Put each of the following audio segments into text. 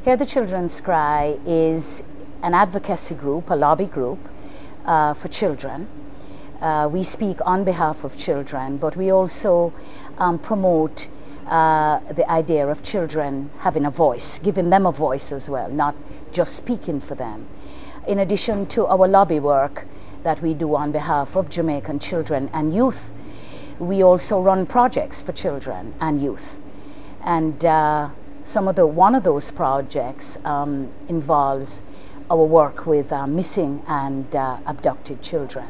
Hear the Children's Cry is an advocacy group, a lobby group for children. We speak on behalf of children, but we also promote the idea of children having a voice, giving them a voice as well, not just speaking for them. In addition to our lobby work that we do on behalf of Jamaican children and youth, we also run projects for children and youth. And one of those projects involves our work with missing and abducted children.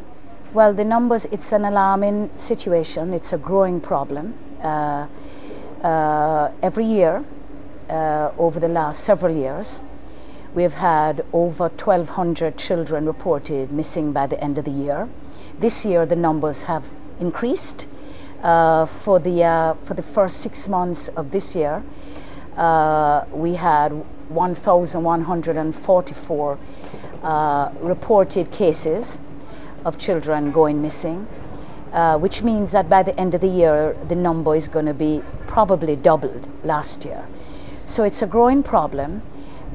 Well, the numbers, it's an alarming situation. It's a growing problem. Every year, over the last several years, we've had over 1,200 children reported missing by the end of the year. This year, the numbers have increased. For the first 6 months of this year, we had 1,144 reported cases of children going missing, which means that by the end of the year, the number is going to be probably doubled last year. So it's a growing problem,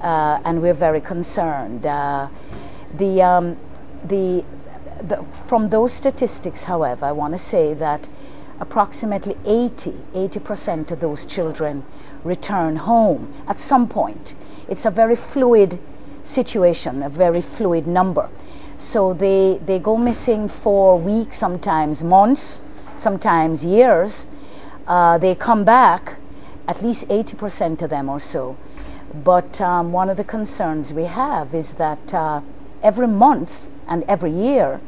and we're very concerned. From those statistics, however, I want to say that approximately 80% of those children return home at some point. It's a very fluid situation, a very fluid number. So they go missing for weeks, sometimes months, sometimes years. They come back, at least 80% of them or so. But one of the concerns we have is that every month and every year,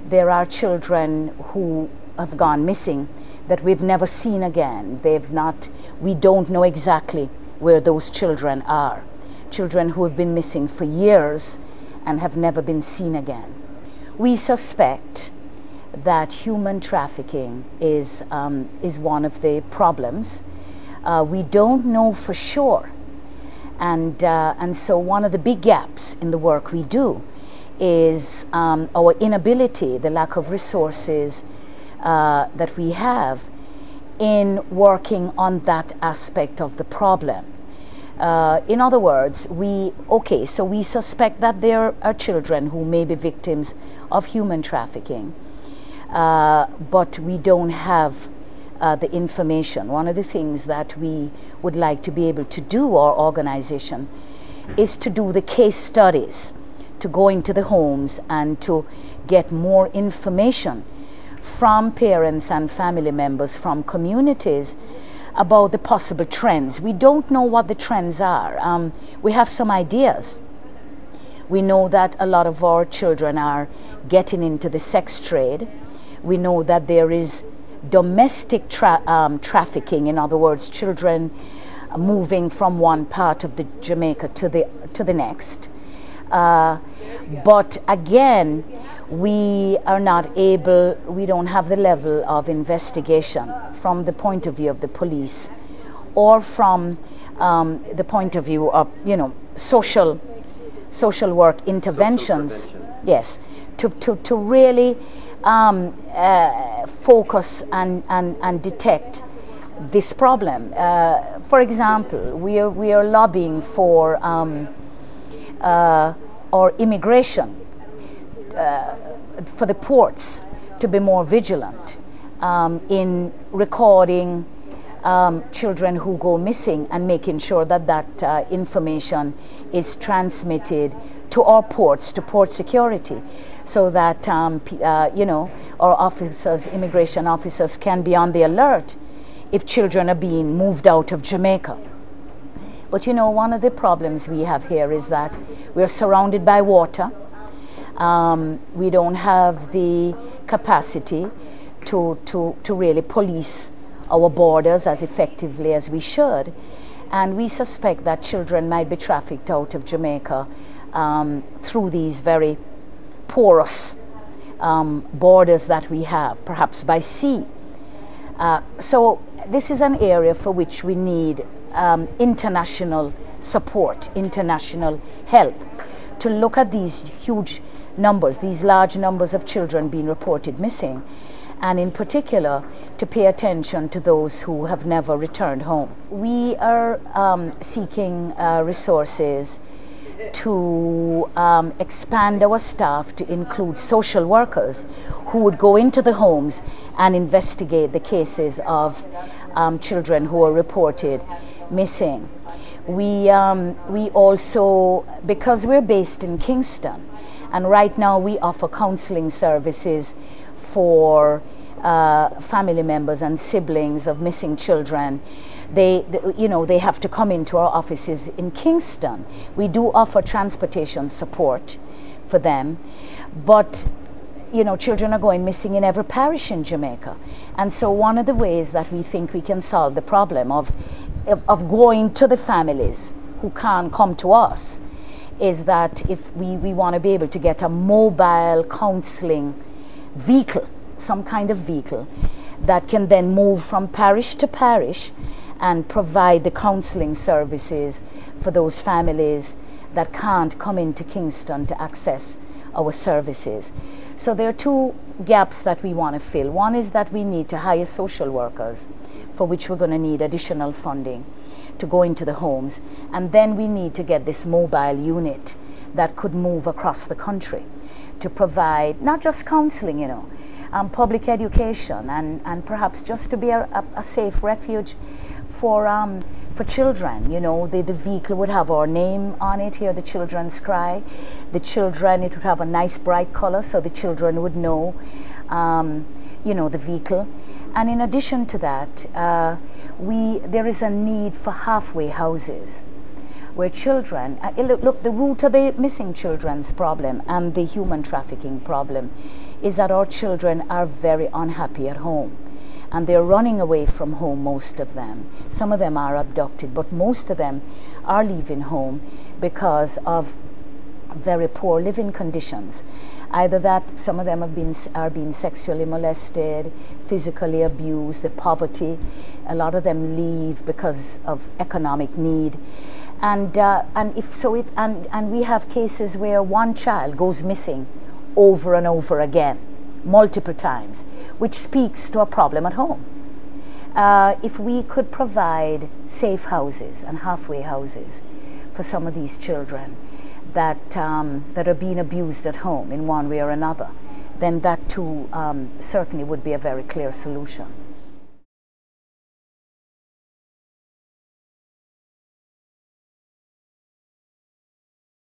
there are children who have gone missing that we've never seen again. We don't know exactly where those children are. Children who have been missing for years and have never been seen again. We suspect that human trafficking is one of the problems. We don't know for sure. And so one of the big gaps in the work we do is our inability, the lack of resources that we have in working on that aspect of the problem. In other words, we suspect that there are children who may be victims of human trafficking, but we don't have the information. One of the things that we would like to be able to do, our organization, is to do the case studies, to go into the homes and to get more information from parents and family members, from communities, about the possible trends. We don't know what the trends are. We have some ideas. We know that a lot of our children are getting into the sex trade. We know that there is domestic trafficking, in other words, children moving from one part of the Jamaica to the next. But again, we don't have the level of investigation from the point of view of the police, or from the point of view of social work interventions. Yes, to really focus and detect this problem. For example, we are lobbying for our immigration, for the ports to be more vigilant in recording children who go missing and making sure that information is transmitted to our ports, to port security, so that our officers, immigration officers, can be on the alert if children are being moved out of Jamaica. But one of the problems we have here is that we're surrounded by water. We don't have the capacity to really police our borders as effectively as we should. And we suspect that children might be trafficked out of Jamaica through these very porous borders that we have, perhaps by sea. So this is an area for which we need international support, international help, to look at these huge numbers, these large numbers of children being reported missing, and in particular to pay attention to those who have never returned home. We are seeking resources to expand our staff to include social workers who would go into the homes and investigate the cases of children who are reported missing. We also, because we're based in Kingston, and right now we offer counseling services for family members and siblings of missing children. They have to come into our offices in Kingston. We do offer transportation support for them, but children are going missing in every parish in Jamaica. And so one of the ways that we think we can solve the problem of going to the families who can't come to us is that if we want to be able to get a mobile counseling vehicle, some kind of vehicle that can then move from parish to parish and provide the counseling services for those families that can't come into Kingston to access our services. So there are two gaps that we want to fill. One is that we need to hire social workers, for which we're going to need additional funding to go into the homes. And then we need to get this mobile unit that could move across the country to provide not just counseling, public education, and perhaps just to be a safe refuge for children. The vehicle would have our name on it, Hear the Children's Cry. The children, it would have a nice bright color so the children would know, the vehicle. And in addition to that, there is a need for halfway houses where children, look, the root of the missing children's problem and the human trafficking problem is that our children are very unhappy at home. And they're running away from home, most of them. Some of them are abducted, but most of them are leaving home because of very poor living conditions. Either that some of them are being sexually molested, physically abused, the poverty. A lot of them leave because of economic need. And we have cases where one child goes missing over and over again, multiple times, which speaks to a problem at home. If we could provide safe houses and halfway houses for some of these children that are being abused at home in one way or another, then that too certainly would be a very clear solution.